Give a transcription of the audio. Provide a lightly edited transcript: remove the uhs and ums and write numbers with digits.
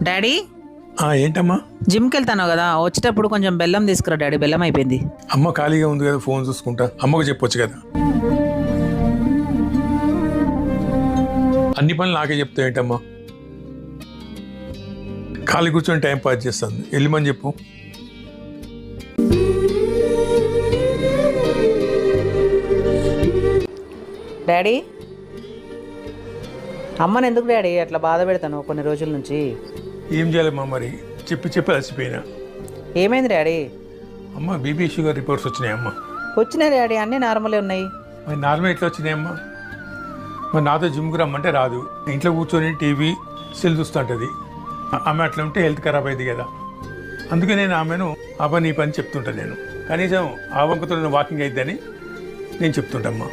Daddy ఏంటమ్మా? జిమ్కి వెళ్తాను కదా, వచ్చేటప్పుడు కొంచెం బెల్లం తీసుకురా డాడీ, బెల్లం అయిపోయింది. అమ్మ ఖాళీగా ఉంది కదా, ఫోన్ చూసుకుంటా. అమ్మకు చెప్పొచ్చు కదా. అన్ని పనులు నాకే చెప్తా ఏంటమ్మా? ఖాళీ కూర్చొని టైం పాస్ చేస్తాను. వెళ్ళమని చెప్పు. డాడీ అమ్మని ఎందుకు డాడీ అట్లా బాధ పెడతాను కొన్ని రోజుల నుంచి? ఏం చేయాలమ్మా మరి, చెప్పి అలసిపోయినా. ఏమైంది డాడీ? అమ్మ బీపీ షుగర్ రిపోర్ట్స్ వచ్చినాయమ్మా. వచ్చినాయి డాడీ, అన్నీ నార్మలే ఉన్నాయి. మరి నార్మల్ ఎట్లా వచ్చినాయమ్మా? మరి నాతో జిమ్కి రమ్మంటే రాదు, ఇంట్లో కూర్చొని టీవీ సెల్ చూస్తుంటుంది. ఆమె అట్లా ఉంటే హెల్త్ ఖరాబ్ అయింది కదా. అందుకే నేను ఆమెను ఆ పని ఈ పని చెప్తుంటాను. నేను కనీసం ఆ వంకతో వాకింగ్ అయిద్దని నేను చెప్తుంటమ్మా.